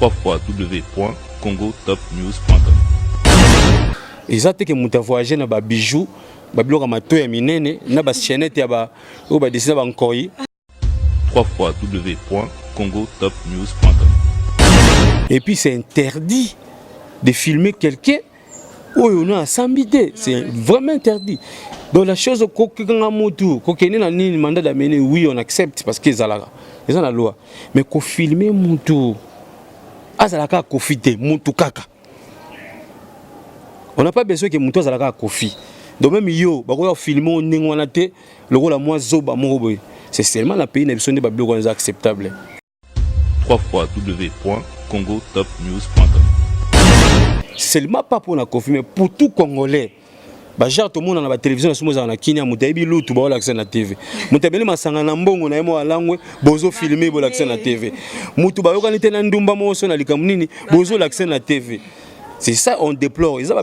www.congotopnews.com. Et ça, c'est que nous avons voyagé dans les bijoux, les bijoux qui sont minés, dans les chaînettes, qui sont dessinés en Corée. www.congotopnews.com. Et puis, c'est interdit de filmer quelqu'un où on a s'ambiter. C'est vraiment interdit. Donc, la chose, quand on a un mandat d'amener, oui, on accepte parce qu'ils ont la loi. Mais quand filmer mon tour, azalaka kofite mutu kaka. On n'a pas besoin que mutu azalaka kofi. Donc même yo, bako filmer on ngwana te, le rôle à moi zoba morobo. C'est seulement la pays n'a besoin de bablo qu'on acceptable. www.congotopnews.com. Seulement pas pour la kofi mais pour tout Congolais. Bajar tout le monde dans la télévision na na Kenya mutabi lutu ba l'accès na TV. Mutabeli masanga na mbongo na yemo alangwe bozo filmer bo l'accès na TV. Mutu ba yoka nite na ndumba mo so na likamunini bozo l'accès na TV. C'est ça on déplore. Ils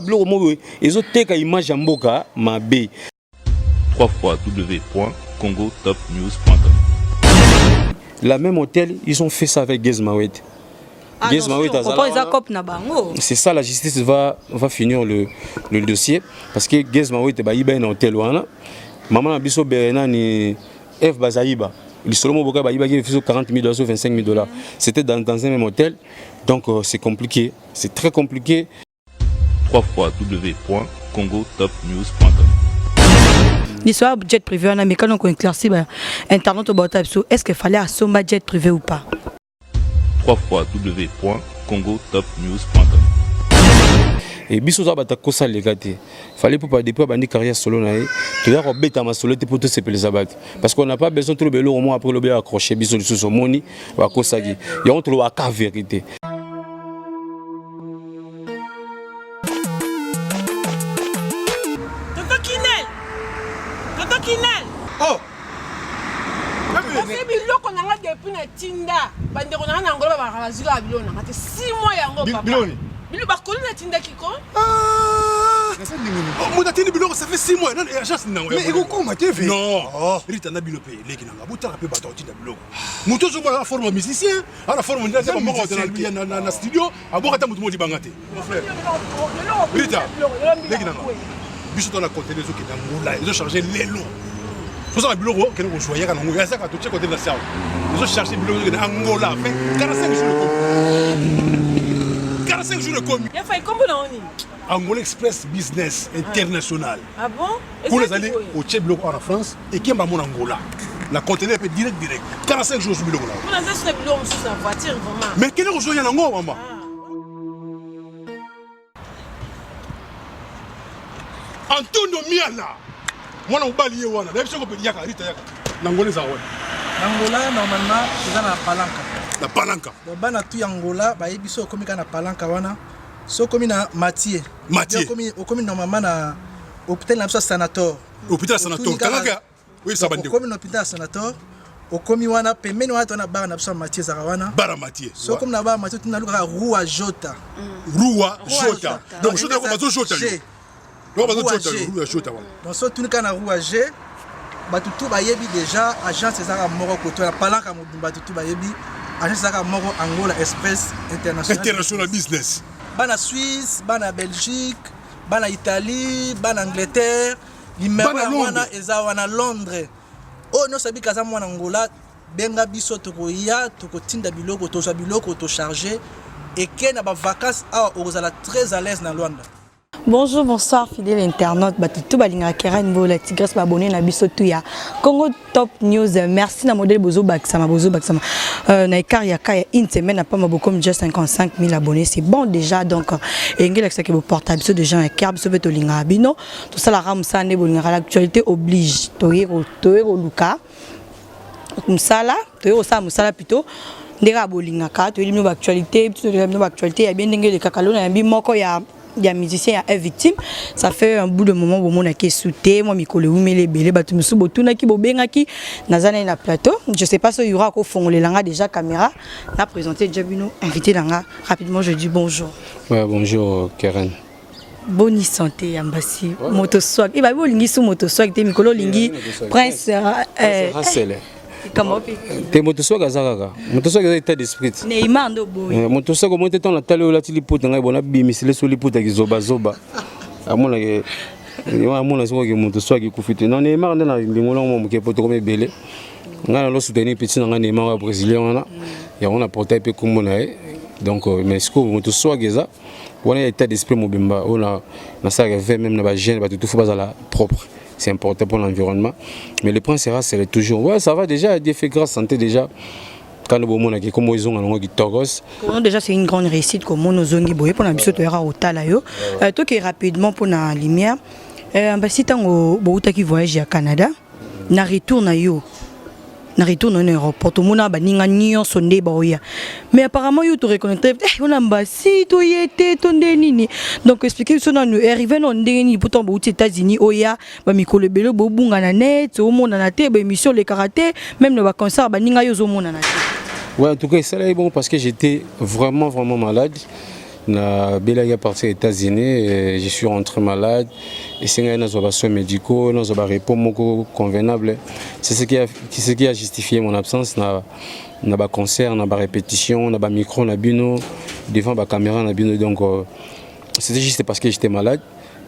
ont teka image mboka mabe. www.congotopnews.com. La même hôtel, ils ont fait ça avec Gezmawet. C'est ça, la justice va finir le dossier parce que Gezmawet est un hôtel. Maman a biso berena ni F Bazaïba. Le seulement boka baïba qui fait 40 000 $, 25 000 $. C'était dans un même hôtel. Donc c'est compliqué. C'est très compliqué. www.congotopnews.com. L'histoire jet privé, on a mais quand on éclaircit internet au bord est-ce qu'il fallait assommer jet privé ou pas? www.congotopnews.com. Et biso za bata kosa legate. Fallait pour pas depuis bandi carrière solo na tu dois rebeta ma solo pour tout ces abat parce qu'on n'a pas besoin de trouver le moment après le bien accroché biso sur son moni va kosa gi. Il y a on trouve la vérité. Oh! Parce que biloko nanga depuis na tinda bandeko nanga na ngolo ba bazika biloko nanga te 6 mois yango papa. Biloni. Biloko bakoli na tinda kiko? Ah! Mon atteint biloko ça fait 6 mois non agence nango. Mais eko ma TV. Non. Rita na biloko leki nanga butaka pe bato tinda biloko. Muto zo ba forme musicien, ala forme ndeza ba moko na studio, aboka ta mutu mo di bangate. Mon frère. Rita. Leki nanga. Biso dans la côté des autres qui dans là, ils ont chargé les lots. Pour ça, le bureau, qui nous choisit, quand on a ça, quand on côté de la salle, ils ont cherché le bureau de Angola, fait 45 jours de commis. 45 jours de commis. Il a fait combien d'années? Angola Express Business International. Ah bon? Pour les aller au Tchèque en France et qui est mon Angola. La conteneur est direct. 45 jours sur le bureau. Pour les aller sur le bureau, sur sa voiture, vraiment. Mais quel est le jour il y a en Angola, maman? Antonio Miala. Moi, on va lier wana. D'ailleurs, je peux yaka rita yaka. N'Angola za wana. Angola normalement c'est na palanka. La palanka. Donc bana tu Angola ba yebiso komi kana palanka wana. So komi na Mathieu. Komi normalement na hôpital na Sanator. Hôpital Sanator. Kalaka. Oui, ça bande. Komi na hôpital Sanator. Komi wana pembeni wana tona bara na Mathieu za wana. Bara Mathieu. So komi na bara Mathieu tuna luka Rua Jota. Rua Jota. Donc Jota ko bazo Jota. Donc so tout kana rouage batutu bayebi déjà agence ezaka moko koto na palaka batutu bayebi agence ezaka moko Angola Express International Business bana Suisse bana Belgique bana Italie bana Angleterre numéro wana eza wana Londres oh no sabi kaza mwana Angola benga biso tokoya tokotinda biloko toza biloko to charger et kena ba vacances a ozala très à l'aise na Luanda. Bonjour, bonsoir, fidèles internautes. Tout balinga kera niveau la tigresse abonné na biso tuya. Congo Top News. Merci na modèle bozo baksama. Na ikari kaya une semaine pas maboko déjà 55 000 abonnés. C'est bon déjà donc engel accès que vous portez biso de gens et biso beto linga bino. Tout ça la ramsa ne bolinga l'actualité oblige. Toyero luka. Musala, toyero sa musala plutôt. Ndera bolinga ka to limno actualité, plutôt limno actualité ya bien ndenge le kakalo na bi moko ya musicien est victime. Ça fait un bout de moment où mon a qui souté moi mikolo umele belé batu musu botuna ki bobengaki nazana na plateau. Je sais pas si il y aura ko fongole langa déjà caméra na présenter Jabino invité langa rapidement je dis bonjour. Ouais, bonjour Karen. Bonne santé Yambasi moto swag. Il va bolingi sous moto swag te mikolo lingi prince Comment te moto soki aza kaka moto soki aza état d'esprit Neymar ndo boy. moto soki omoi te ntango natali olati liputa ngai bona bimisile so liputa kizobazoba amonake amona soki moto soki akufi te non Neymar nde na lingola mo moke po tokoma ebele ngai nalo soutenir petit na ngai Neymar ya brésilien wana yango na portail mpe kombo na ye donc mais sikoyo moto soki eza wana état d'esprit mobimba oyo nasalaka ve même na bagene bato tout fo bazala propre. C'est important pour l'environnement. Mais le point sera, c'est toujours. Ouais, ça va déjà, Dieu fait grâce santé déjà. Quand nous avons dit comment ils ont un Toros. Déjà, c'est une grande réussite comme nous avons dit pour la mission de au Talayo. Toi qui rapidement pour la lumière, si tu as voyagé à Canada, na retourne na retourne en Europe pour tout le monde ba ninga nyo sonde ba oya mais apparemment you te reconnaître on a mbasi to yete to ndenini donc expliquer ça nous arrivé non ndeni pourtant ba aux États-Unis oya ba mikolo belo bo bunga na net au monde na te ba émission le karaté même no ba concert ba ninga yo zo monde na te. Ouais, en tout cas ça là est bon parce que j'étais vraiment malade. Na belaya parti aux États-Unis, je suis rentré malade et c'est un soins médicaux, nos réponses convenables. C'est ce qui a justifié mon absence. Na ba concert, na ba répétition, na ba micro, na bino devant ba caméra, na bino donc c'était juste parce que j'étais malade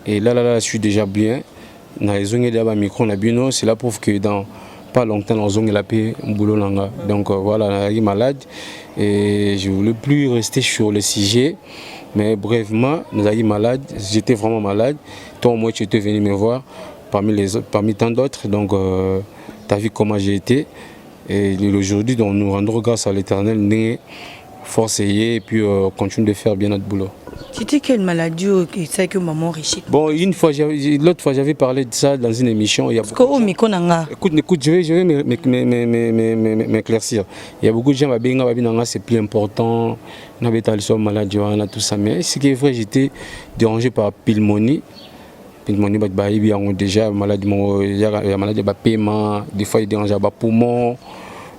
et là je suis déjà bien. Na raison de ba micro, na bino, cela prouve que dans pas longtemps dans zone la paix boulot langa donc voilà je suis malade et je voulais plus rester sur le sujet mais brièvement nous avons malade j'étais vraiment malade toi moi tu étais venu me voir parmi tant d'autres donc tu as vu comment j'ai été et aujourd'hui donc nous rendons grâce à l'Éternel né force et puis continue de faire bien notre boulot. C'était quelle maladie qui sait que maman riche? Bon, l'autre fois j'avais parlé de ça dans une émission. Il y a beaucoup écoute, je vais m'éclaircir. Il y a beaucoup de gens qui m'ont dit c'est plus important, maladie, tout ça. Mais ce qui est vrai, j'étais dérangé par pneumonie. Pneumonie, déjà maladie de paiement, des fois il dérange par poumon.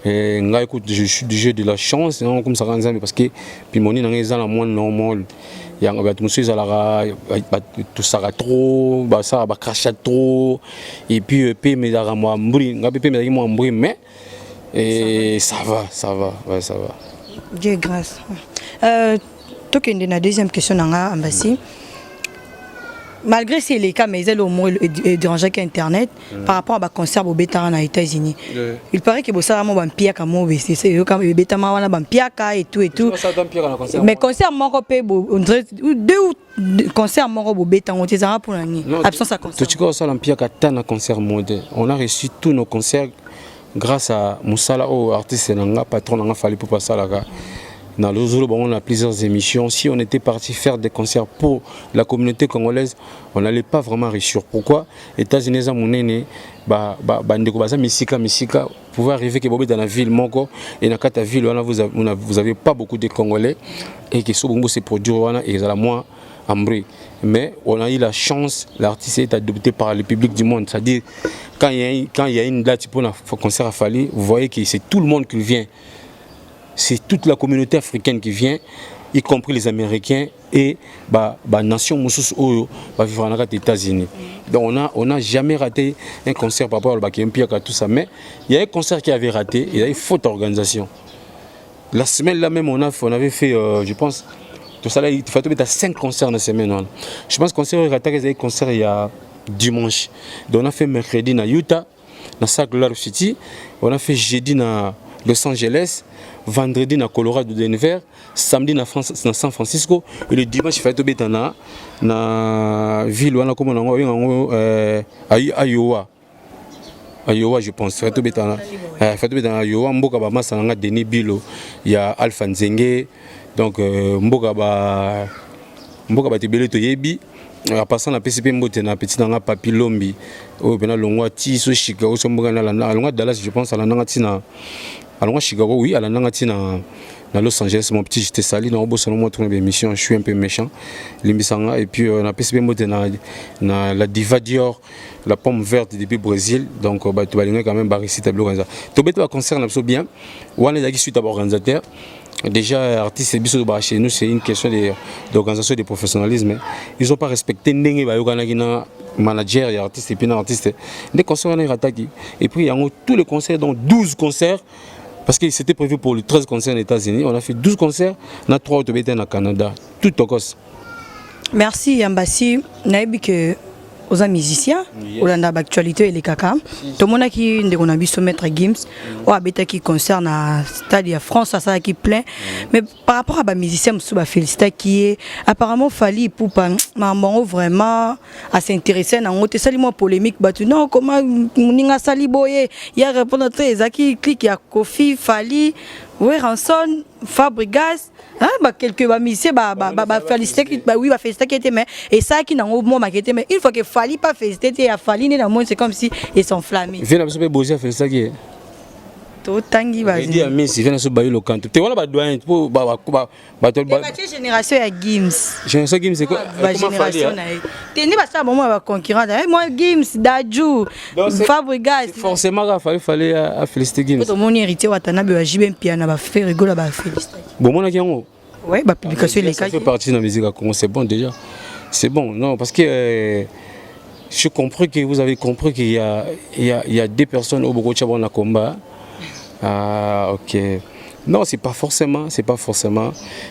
Écoute, je suis du jeu de la chance, comme ça parce que pneumonie n'est pas la moins normale. Il y a des gens tout ça trop, ça va cracher trop, et puis mais ça va. Dieu grâce. Toi qui es la deuxième question dans l'ambassade. Malgré ces les cas, mais ils ont au moins dérangé qu'Internet par rapport à concert au Bétara aux États-Unis. Il paraît que ça a un pire qu'à moi, c'est comme le Bétara a un pire et tout. Mais concert mon copé, deux concerts mon au Bétara, on était pour l'année. Absence à concert. Tout ce qu'on a pire qu'à un concert modèle. On a reçu tous nos concerts grâce à Moussala, artiste, patron, on a fallu pour passer là-bas. Dans le Zulu, on a plusieurs émissions. Si on était parti faire des concerts pour la communauté congolaise, on n'allait pas vraiment réussir. Pourquoi? États-Unis, pouvait arriver que dans la ville, et dans la ville, vous n'avez pas beaucoup de Congolais et que ce se produit et à la moins en bruit. Mais on a eu la chance, l'artiste est adopté par le public du monde. C'est-à-dire, quand il y a une date pour un concert à Fali, vous voyez que c'est tout le monde qui vient. C'est toute la communauté africaine qui vient, y compris les Américains et la nation Moussous Oyo, vivre en États-Unis. Donc on n'a jamais raté un concert par rapport au Bakempi à tout ça. Mais il y a un concert qui avait raté, il y a une faute d'organisation. La semaine là même, on avait fait, je pense, tout ça là, il faut mettre à 5 concerts dans la semaine. Je pense qu'on s'est raté un concert il y a dimanche. Donc on a fait mercredi à Utah, dans Salt City, on a fait jeudi à Los Angeles, vendredi na Colorado Denver, samedi na San Francisco et le dimanche il fallait être na ville wana comme Iowa je pense il fallait être dans Iowa mboka ba masanga Denis Bilo il y a Alpha Nzenge donc mboka ba tebele to yebi en passant la PCP mbote na petit na Papi Lombi o bena longwa ti so shika o so mboka na longwa Dallas je pense ala nanga tina alors moi Chicago oui à la nangati na Los Angeles mon petit j'étais sali dans bosso moi tourner des missions je suis un peu méchant limbisanga et puis on a PCB mode na la Diva Dior la pomme verte depuis Brésil donc bah tu vas quand même barisi tableau comme ça to beto concert na so bien on est suite à organisateur déjà artiste biso ba chez nous c'est une question d'organisation de professionnalisme ils ont pas respecté ndenge ba yokana kina manager et artiste et puis artiste des concerts on a attaqué et puis il y a tous les concerts donc 12 concerts parce que c'était prévu pour les 13 concerts aux États-Unis on a fait 12 concerts on a 3 autres au Canada tout au cause. Merci Yambasi naibi que aux musiciens au landa actualité et les kaka tout le monde qui ndeko na biso maître Gims ou habita qui concerne à stade de France ça qui plein mais par rapport à ba musicien musu ba féliciter qui est apparemment Fally pour pas maman vraiment à s'intéresser na ngote sali moi polémique batu non comment muninga sali boye il y a répondre très zaki clique ya Kofi Fally oui Ranson Fabregas bah quelques musiciens bah féliciter qui bah oui bah féliciter qui était mais et ça qui n'a au moment qui mais une fois que Fally pas féliciter à Fally né dans le monde c'est comme si ils sont flammés viens la bosser féliciter qui tout tangi vas-y dit à Messi viens sur bailler le canto tu vois ba doyen pour ba génération à Gims génération Gims c'est quoi génération t'es pas ça moment va concurrent moi Gims Dadju Fabregas forcément fallait à féliciter Gims tout mon héritier Watanabe wa JB piano ba faire rigoler ba féliciter bon mon akiango ouais bah publication les cas ça fait partie de la musique à Congo c'est bon déjà c'est bon non parce que je comprends que vous avez compris qu'il y a des personnes au Bogo Chabon na combat. Ah ok. Non, c'est pas forcément.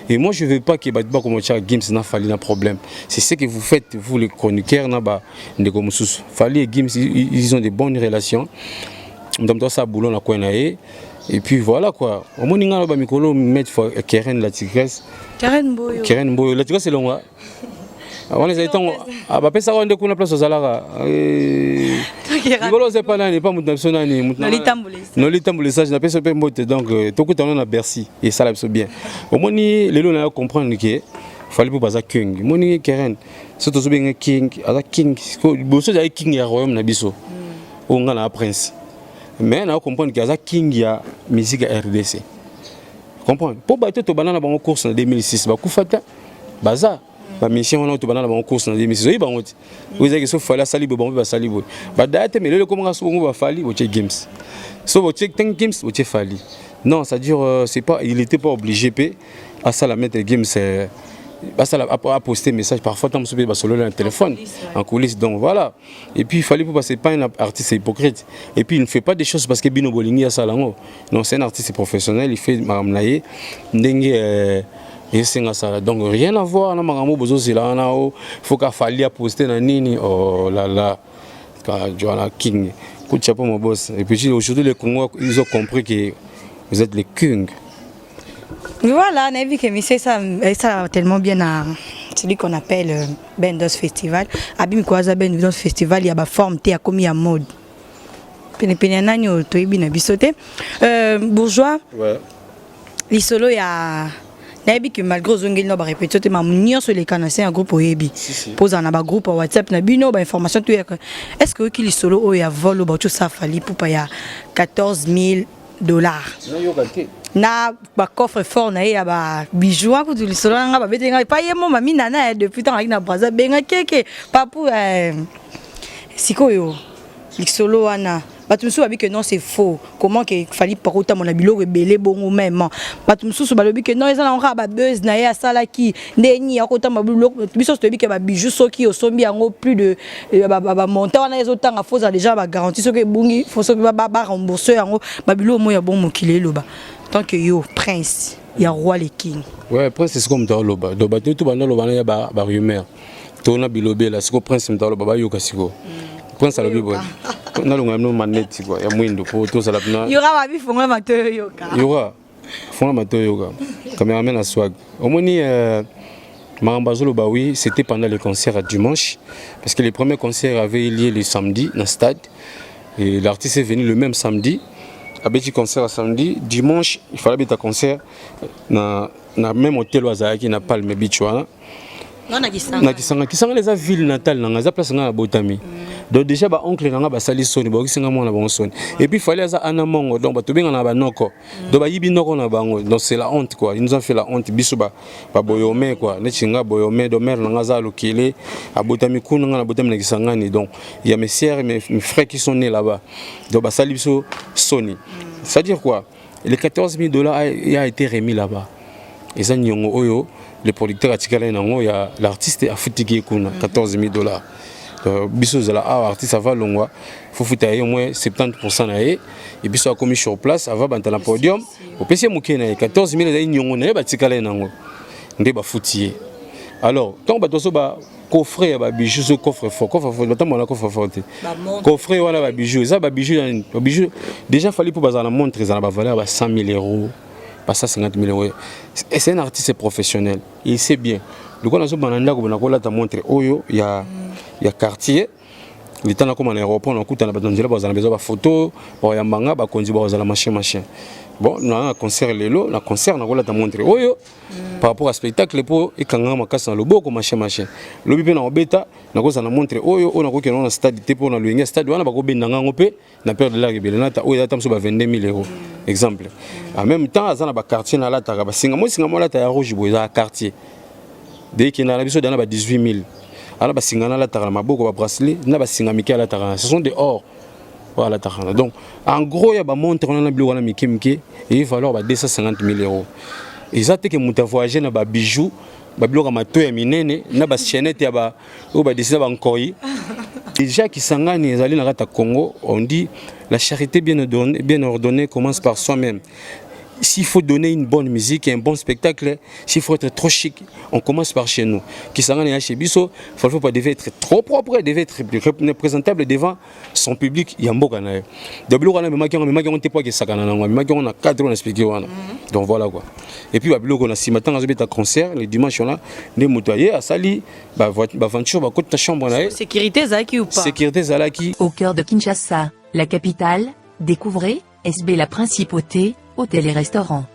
Et moi je veux pas que Badba comme Gims n'a fallu un problème. C'est ce que vous faites vous les chroniqueurs là-bas de comme sous. Fally et Gims ils ont des bonnes relations. Donc ça boulot na koinaé et puis voilà quoi. Au moins ninga ba mikolo mettre Keren la tigresse. Keren Boyo la tigresse c'est long. On les a ah bah ça on de kuna place aux alara ngolo c'est pas là n'est pas mutamsona ni no litambule ça je n'appelle ça pas mote donc tout coup on a Bercy et ça là bien au moins ni les gens comprendre que Fally pour baza king moni Keren c'est tout bien king ala king bosso ya king ya royaume na biso on nga na prince mais on comprendre que za king ya musique RDC comprendre pour battre to banana bango course en 2006 ba kufata baza ba mission on a tout banana bango course en 2006 oui bango vous avez que so Fally sali bo bango ba sali bo ba date mais le comment so bango ba Fally bo Gims so bo check tank Gims bo Fally non ça dire c'est pas il était pas obligé à ça la mettre Gims ça a posté message parfois tant que solo un téléphone en coulisses donc voilà et puis il fallait pour passer pas un artiste hypocrite et puis il ne fait pas des choses parce que Bino Bolingi a ça là non c'est un artiste professionnel il fait maramnaye ndenge et c'est ça donc rien à voir na marambo bozo zela na o faut qu'a Fally a posté na nini oh là là quand Joanna King coup de chapeau mon boss et puis aujourd'hui les Congolais ils ont compris que vous êtes les kings. Voilà, on a vu que ça a tellement bien à celui qu'on appelle Bendos Festival. Abim Kwaza Bendos Festival, il y a une forme, il y a comme il y a mode. Bourgeois, les solos, il y a. Nabi que malgré Zongil no ba répéter ma munir sur les canadiens un groupe Oyebi pose un groupe WhatsApp na bino ba information tout est-ce que qui les solo o ya vol ba tout ça Fally pour pa ya $14,000 na ba coffre fort na ya ba bijoux ko tu les solo nga ba betenga pa yemo mami nana depuis tant na braza benga keke pas pour sikoyo les solo ana Batumsu a dit que non c'est faux. Comment que Fally porota mon abilo rebelle bon ou même. Batumsu a dit que non ils ont un buzz na ya sala qui ndeni akota mabilo biso to bi que ba bijou soki au sombi en plus de ba monter on a les autant à faux déjà ba garantie ce que bungi faut so ba rembourser en babilo mo ya bon mokile loba. Tant que yo prince ya roi les king. Ouais prince c'est comme dans loba. Do ba tout bana loba na ba rumeur. To na bilobe là c'est ko prince mta loba ba yo kasiko. Prince à l'objet on a le manette quoi il y a moins de photos ça là il y aura ma vie font amateur yoga il y aura font amateur yoga caméraman à swag au moins Marambazolo bah oui c'était pendant les concerts à dimanche parce que les premiers concerts avaient lieu le samedi dans le stade et l'artiste est venu le même samedi à petit concert à samedi dimanche il fallait être concert na même hôtel Wazaki n'a pas le bichwa na kisanga les villes natale na za place na Botami donc déjà ba oncle nga ba sali soni ba kisinga mona ba soni et puis fallait za anamongo donc ba tobenga na ba noko donc ba yibi noko na bango donc c'est la honte quoi ils nous ont fait la honte biso ba boyome quoi ne chinga boyome do mère nga za lokile a Botami kuna nga na Botami na kisanga ni donc il y a mes sœurs et mes frères qui sont nés là-bas donc ba sali biso soni ça veut dire quoi les $14,000 a été remis là-bas et ça nyongo oyo le producteur a tiré il y a l'artiste a foutu kuna $14,000 biso zala artiste ava longwa faut futa au moins 70% na ye et biso a commis sur place ava banta na podium au PC moké na 14 000 za nyongo na ba tikala nango nde ba futi. Alors tant bato so ba coffret ba bijoux ce coffre fort batambo na coffre fort coffret wana ba bijoux ça ba bijoux déjà fallait pour bazana montre za na ba valeur ba 100 000 euros pas ça 50 000 euros. C'est un artiste professionnel, il sait bien. Le coup, on a ta montre oyo il y a quartier. Le temps comme on aéroport, on a besoin de photos, on a manga, on a machin. Bon, on a un concert lélo, un concert, on a ta montre oyo par rapport à spectacle pour et quand on a cassé le beau comme machin. Le bébé na obeta, on a montre oyo, on a que on a stade pour on a le stade, on a pas ko ben nanga ngopé, na perdre de l'argent, na ta oyo tam so 22 000 euros. Exemple. En même temps, on a un quartier na la ta ba singa mo la ta rouge boza quartier. Dès qu'il y a un épisode, il y a 18 000. Alors, il y a un bracelet, il y a un ce sont des or. Voilà, donc, en gros, il y a un montre, et il va falloir 250 000 euros. Et ça, c'est que nous avons voyagé dans des bijoux, des bijoux qui sont minés, des chaînettes, des déjà, qui sont dans le Congo, on dit la charité bien ordonnée commence par soi-même. S'il faut donner une bonne musique et un bon spectacle, s'il faut être trop chic, on commence par chez nous. Qui s'en chez Bisso, il ne faut pas devait être trop propre, il devait être représentable devant son public. Il y a un beau canal. Donc voilà quoi. Et puis, on a si matin un concert, les dimanches, on a des motoyers à Sali, aventure, côté chambre. Sécurité Zaki ou pas? Sécurité Zalaki. Au cœur de Kinshasa, la capitale, découvrez SB la Principauté, hôtel et restaurant.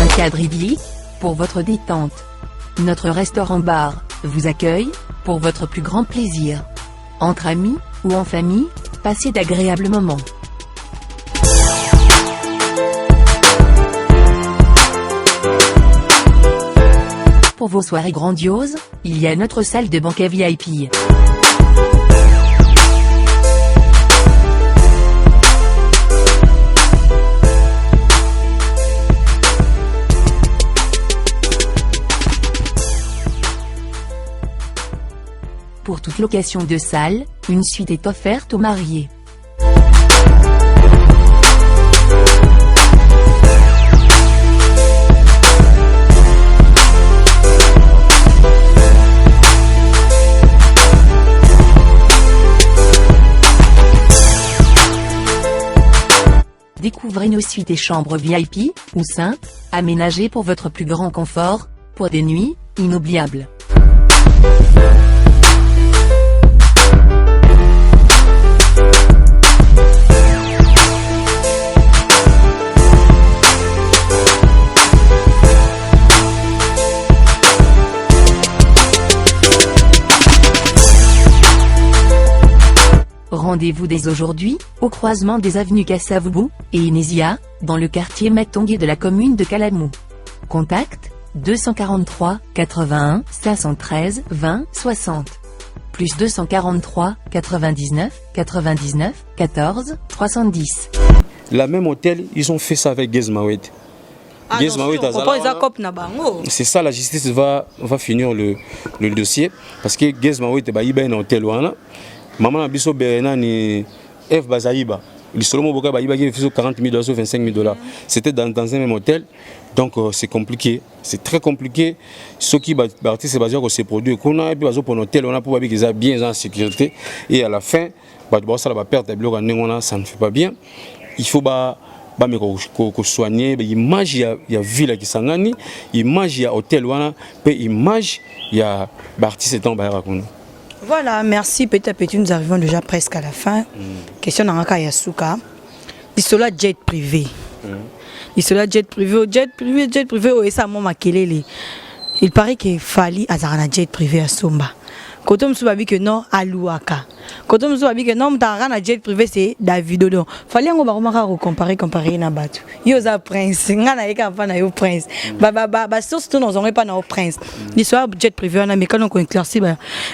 Un cadre idyllique pour votre détente. Notre restaurant-bar vous accueille pour votre plus grand plaisir. Entre amis ou en famille, passez d'agréables moments. Pour vos soirées grandioses, il y a notre salle de banquet VIP. Pour toute location de salle, une suite est offerte aux mariés. Découvrez nos suites et chambres VIP, ou simples, aménagées pour votre plus grand confort, pour des nuits inoubliables. Rendez-vous dès aujourd'hui, au croisement des avenues Kassavubu et Inésia, dans le quartier Matongé de la commune de Kalamou. Contact 243 81 513 20 60 plus 243 99 99 14 310. La même hôtel, ils ont fait ça avec Gezmawet. C'est ça, la justice va finir le dossier parce que Gezmawet il y a un hôtel. Maman Bisso Berena ni F Bazaïba. Le Solomon Boka Baïba qui fait 40 000 $, 25 000 $. C'était dans un même hôtel. Donc c'est compliqué. C'est très compliqué. Ce qui c'est basé sur ces produits. Qu'on a puis pour un hôtel, on a pour qu'ils soient bien en sécurité. Et à la fin, ça va perdre ça ne fait pas bien. Il faut soigner. L'image, il y a ville qui s'engage. L'image, il y a hôtel. L'image, il y a artiste en Bayrakounou. Voilà, merci. Petit à petit, nous arrivons déjà presque à la fin. Question d'Anaka Yasuka. Isola jet privé. Isola jet privé, et ça m'a makelele. Il paraît qu'il fallait avoir un jet privé à Somba. Quand on se dit que non, à Louaka. Quand on se dit que non, t'as un jet privé, c'est Davido. Donc, fallait qu'on va comparer na batu. Yo za prince, ngana eka pa na yo prince. Surtout nous on pas na yo prince. L'histoire jet privé on a mais quand on éclairci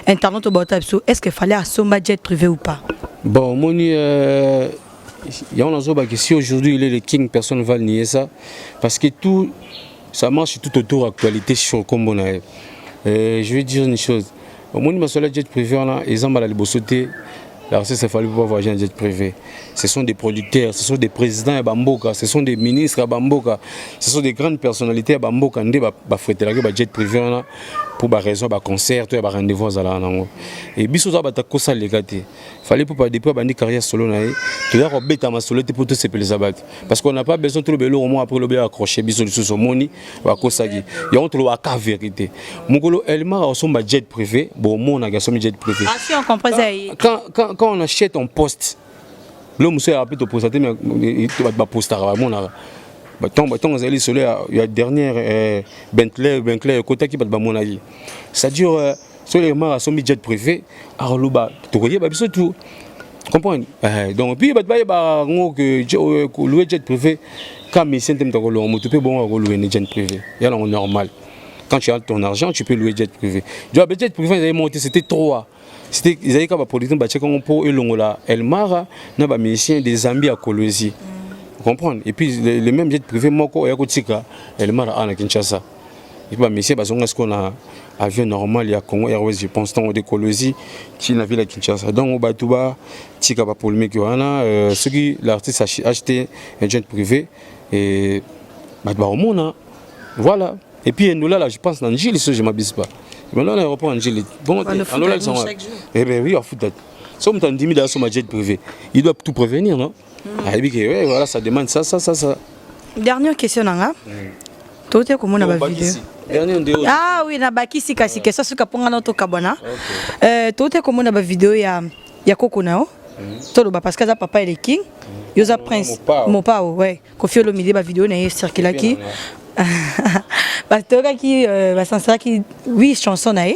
internet au bota est-ce qu'il fallait assommer jet privé ou pas? Bon, moni il y a un autre que si aujourd'hui il est le king, personne ne va nier ça parce que tout ça marche tout autour de l'actualité sur comme on a. Je vais dire une chose. Au moins, sur le jet privé, ils ont mal à l'ibossoté. Alors, ça, il fallait pas voyager en jet privé. Ce sont des producteurs, ce sont des présidents à Bamboka, ce sont des ministres à Bamboka, ce sont des grandes personnalités à Bamboka. Ils ont jet privé pour des raisons, des concerts, des rendez-vous. Et biso za bata kosa legate. Fallait pas depuis bandi carrière solo na e. Tu dois rebeta ma solo pour tous ces les abattre. Parce qu'on n'a pas besoin de le au moins après le bien accroché biso sur son moni wa kosa gi. Il y a entre la vérité. Mongolo Elmar a son jet privé, bon mon a son jet privé. Ah si on comprend ça. Quand on achète un poste, l'homme se rappelle de poster mais il va poster à mon ara. Il y a dernière Bentley côté qui va mon avis. C'est-à-dire sur les marques sont jet privé à Louba tu voyez bah tout comprendre donc puis bah que louer jet privé comme il s'entend dans le monde tu peux bon louer un jet privé il y a normal quand tu as ton argent tu peux louer jet privé du jet privé ils avaient monté c'était 3 c'était ils avaient comme politique bah check on pour Elongola Elmara na ba musicien des Zambie à Kolwezi comprendre et puis les mêmes jet privé moko ya kotika Elmara à Kinshasa et puis monsieur bah on a ce qu'on a avion normal il y a Congo Airways je pense dans de Kolwezi qui na ville à Kinshasa donc au Batuba tika ba polémique wana ceux qui l'artiste a acheté un jet privé et bah au monde voilà et puis nous là je pense dans Gilles je m'abuse pas maintenant l'aéroport en Gilles bon en là ils sont eh ben oui en foot si on t'a dit dans son jet privé il doit tout prévenir non ah et puis ouais voilà ça demande ça dernière question nanga tout est comme on a vidéo ah oui na bakisi kasi kesa suka ponga na to kabona tout est comme on a vidéo ya Koko nao tolo ba parce que ça papa il est king yoza prince mon pa ouais Koffi Olomide ba vidéo na circuler qui parce que qui va sincère qui oui chanson na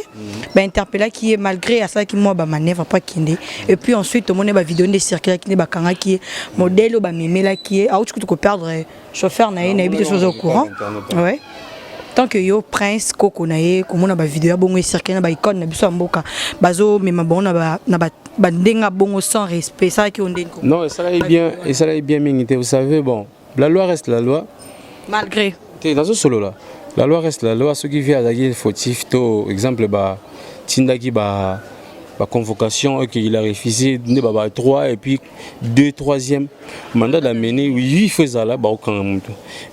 ba interpeller qui est malgré à ça qui moi ba manèvre pas kinde et puis ensuite tout le monde ba vidéo de circuler qui ba kanga qui modèle ba memela qui a tu peux perdre chauffeur na des choses au courant ouais tant que yo prince Koko nae comme on a ba vidéo bongo circuler na ba icône na biso mboka bazo même bon na ba ndenga bongo sans respect ça qui on dit non ça là est bien mingité vous savez bon la loi reste la loi malgré dans ce solo là la loi reste la loi ce qui vient à dire fautif to exemple ba tindaki ba convocation qu'il a refusé ne ba 3 et puis 2 3e mandat d'amener oui faisait là ba aucun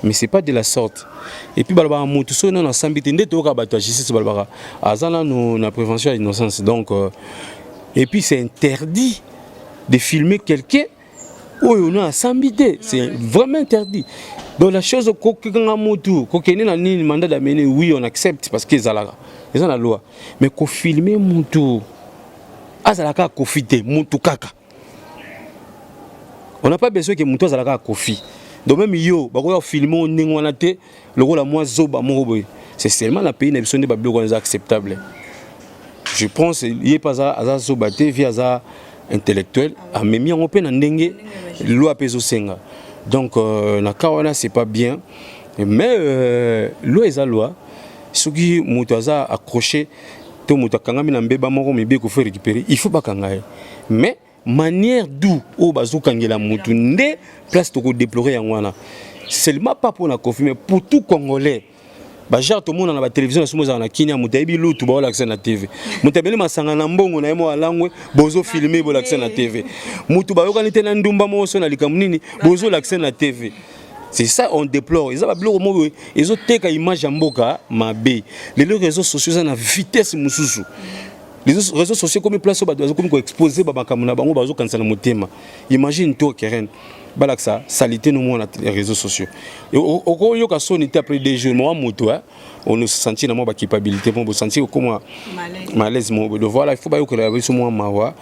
mais c'est pas de la sorte et puis balba mutu so non ensemble tende to ka bato justice balba azana no na prévention à l'innocence donc et puis c'est interdit de filmer quelqu'un où on a sambité c'est vraiment interdit donc la chose kokanga mutu kokene na ni mandat d'amener oui on accepte parce que zalaka ils ont la loi mais ko filmer mutu azalaka kofite mutu kaka on n'a pas besoin que mutu azalaka kofi donc même yo bakoya filmer ningwana te le rôle à moi zoba moboy c'est seulement la pays n'a besoin de bablo acceptable je pense il est pas à zoba te via za intellectuel a même en open ndenge loi peso senga donc na kawana c'est pas bien mais loi est la loi ce qui mutu aza accroché to mutu kangami na mbeba moko mibe ko faire récupérer il faut pas kangaye mais manière d'où au bazokangela mutu nde place to ko déplorer yangwana seulement pas pour na confirmer pour tout congolais ba genre tout monde na ba télévision sumo za na Kenya mutayibi lutu ba wala na TV mutabeli masanga na mbongo na yemo alangwe bozo filmer bo la na TV mutu ba yokani te na ndumba mo so na likamunini bozo la na TV. C'est ça on déplore. Ils ont teka image en mboka mabe. Les réseaux sociaux sont à vitesse mususu. Les réseaux sociaux comme place comme exposer babakamuna bango bazo kansala motema. Imagine toi Keren balaksa salité nous les réseaux sociaux. Et au yo ka sonité après des jours moi moto on nous sentit na moi ba culpabilité pour sentir comment malaise mo de voilà il faut ba yo que la biso moi mawa.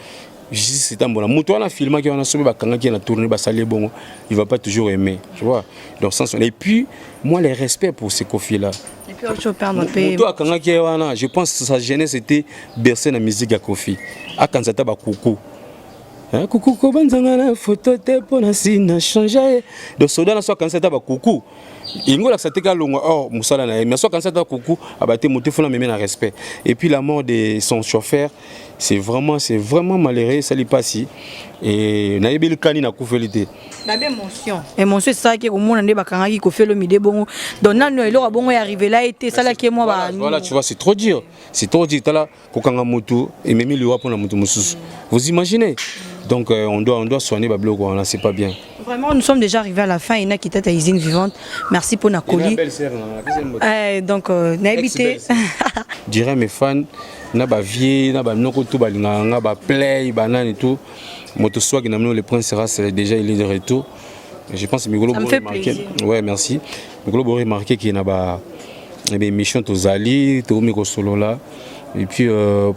C'est un bon moto na film qui on a sauvé bakanga qui na tourné ba salé bon il va pas toujours aimer tu vois donc sans et puis moi les respect pour ces Koffi là puis autre perdre paix. Toi quand je pense que sa jeunesse était bercée dans la musique à Kofi. À quand ça t'a coucou. Coucou kobanzanga na photo te pona sina changer. Donc soda na so quand ça t'a coucou. Ingo la sateka longo oh musala na mais so quand ça t'a coucou abaté moté fona même na respect. Et puis la mort de son chauffeur, c'est vraiment malheureux ça li passi. Et na yebi le kani na kufelité. La émotion. Émotion c'est ça qui au monde ndé bakanga ki kofelo mide bongo. Donc nano eloko bongo est arrivé là était ça là qui moi ba. Voilà, tu vois, c'est trop dur. C'est trop dur tala kokanga moto et même lui wa pona moto mususu. Vous imaginez? Donc on doit soigner Bablo quoi, là c'est pas bien. Vraiment nous sommes déjà arrivés à la fin, il y a qui t'a usine vivante. Merci pour Nakoli. Donc n'a habité. Je dirais mes fans na ba vie na ba noko tout ba linga ba play banane et tout. Moto soit qui n'amène le prince sera déjà il est de retour. Je pense que Migolo Boré marqué. Ouais, merci. Migolo Boré marqué qui n'a pas des missions tozali, to miko solo là. Et puis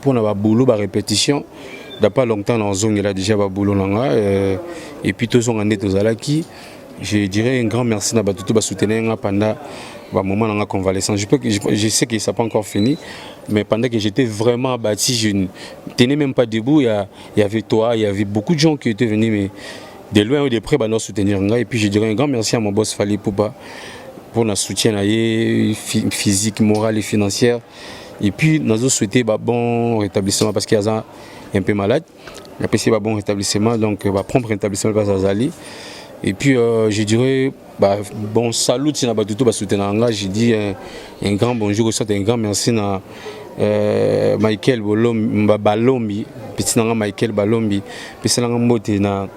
pour na ba boulot ba répétition. D'après longtemps dans zone il a déjà ba boulot là et puis tous on est tozalaki. Je dirais un grand merci na ba tout ba soutenir pendant ba moment dans la convalescence. Je sais que ça pas encore fini. Mais pendant que j'étais vraiment abattu, je ne tenais même pas debout. Il y avait toi, il y avait beaucoup de gens qui étaient venus, mais de loin ou de près, nous soutenir. Et puis je dirais un grand merci à mon boss Fali Pouba pour notre soutien physique, moral et financier. Et puis nous avons souhaité un bon rétablissement parce qu'il y a un peu malade. Il y a un bon rétablissement, donc prompt rétablissement parce Azali. Et puis je dirais bon salut si n'a pas tout soutenir. Je dis un grand bonjour, un grand merci à Michael Balombi, petit nanga Michael Balombi, petit nanga Moté na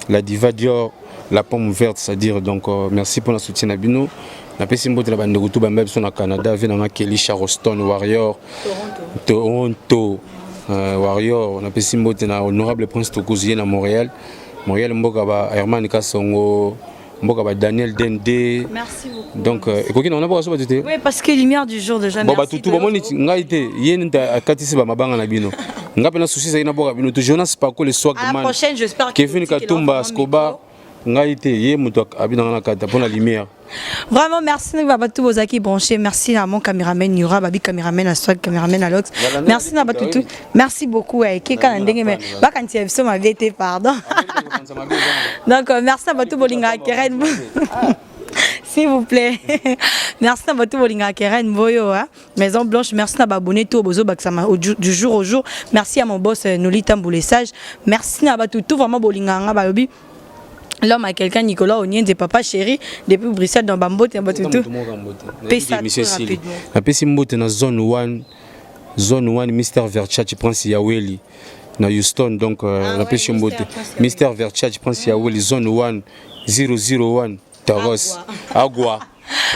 la diva Dior, la pomme verte, c'est-à-dire donc merci pour le soutien à Bino. La petit mbote la bande de retour bambé sur le Canada, vient dans Kelly Charleston Warrior, Toronto Warrior, on a petit mbote na honorable prince Tokozien à Montréal, mboka ba Herman Kasongo. Daniel Dende. Merci beaucoup. Donc, on a pas reçu. Oui, parce que lumière du jour déjà. Bon, tout le monde est été. Il y a une catastrophe à ma banque à Bino. On a pas de soucis à Inabo. Jonas Paco le soir. À la prochaine, j'espère que Kevin Katumba, Scoba. On a été. Il y a une pour la lumière. Vraiment, merci à tous vos acquis branchés. Merci à mon caméraman Yura, Babi caméraman à Swag, caméraman à Lox. Merci à tout. Merci beaucoup. Pardon. Donc, merci à tout Bolinga Keren. S'il vous plaît. Merci à tout Bolinga Keren Boyo. Maison Blanche, merci à abonner tout Bozo Baksama du jour au jour. Merci à mon boss Noli Tamboulé Sage. Merci à tout vraiment Bolinga Babi. L'homme à quelqu'un, Nicolas Onien, de papa chéri, depuis Bruxelles dans Bambo, tu as battu tout. La Pessimbo est dans zone 1, Mister Verchat, Prince Yaweli, dans Houston, donc la Pessimbo, Mister Verchat, Prince Yaweli, zone 1, 001, Taros, Agua.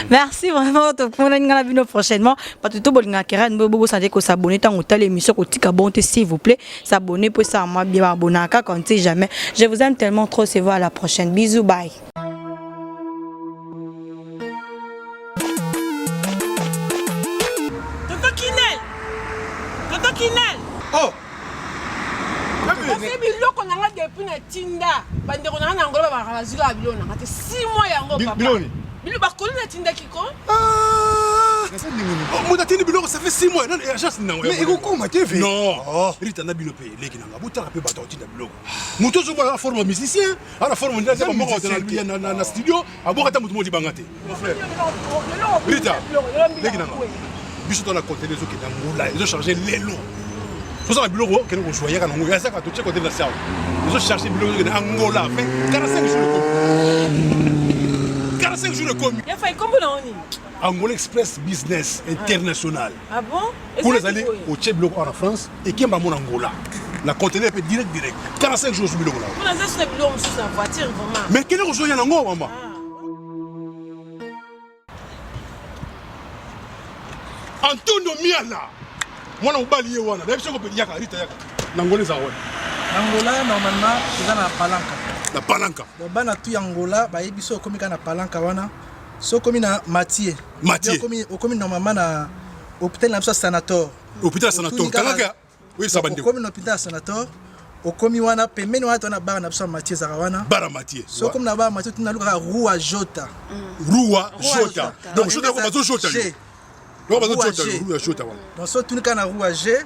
Merci vraiment pour la vidéo prochainement. Pas tout bolinga Keren bobo santé ko s'abonner tant autant l'émission ko tika bonté s'il vous plaît. S'abonner pour ça moi bien abonner quand on sait jamais. Je vous aime tellement trop, c'est voir à la prochaine. Bisous, bye. Tonton Kinel. Oh. C'est biloko nanga depuis na tinda. Bande ko nanga ngolo ba razila bilona. Ate 6 mois yango papa. Biloni. Bilo bakolo na tinda kiko. Mutatini biloko ça fait 6 mois. Non, agence nango. Mais ekokoma TV. Non. Rita na bilo pe leki nanga. Botala pe bato tinda biloko. Muto zo ba forme musicien, ala forme ndeza ba moko na studio, aboka ta mutu modi bangate. Mon frère. Rita. Leki nanga. Biso dans la côté des autres qui dans ils ont changé les lots. Faut ça biloko que nous choisir quand on yasa ka to check côté de la salle. Ils ont cherché biloko de Angola, fait 45 jours de 45 jours de commis. Il a fait comment là on y Angola Express Business International. Ah bon? Pour les aller au Tchèque en France et qui m'a mon Angola. La conteneur est direct. 45 jours sur biloko là. Pour les aller biloko sur sa voiture vraiment. Mais quel est le jour yango maman? Antonio Miala. Moi on balié wana. D'ailleurs je peux dire Rita yaka. Angola za wana. Angola normalement c'est dans la palanca. La palanca. Donc bana tu Angola ba yebiso komi kana palanca wana. So komi na Mathieu. Komi normalement na hôpital na sanator. Hôpital sanator. Kalaka. Oui ça bande. Komi na hôpital sanator. Okomi wana pembeni wana tona bara na biso Mathieu zakawana. Bara Mathieu. So komi na bara Mathieu tuna luka Rua Jota. Rua Jota. Donc Jota ko bazo Jota. donc so tunika na rouage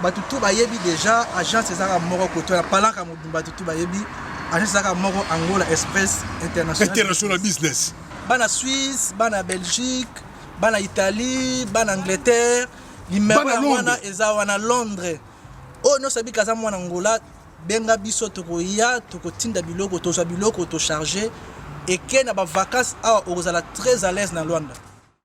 bato tout bayebi déjà agence ezaka moko koto ya palaka mobimba tout bayebi agence ezaka moko Angola Express international business bana Suisse bana Belgique bana Italie bana Angleterre numéro wana eza wana Londres o no sabi kaza mwana Angola benga biso tokoya tokotinda biloko tozwa biloko to charger et que na ba vacances awa ozala très à l'aise na Luanda.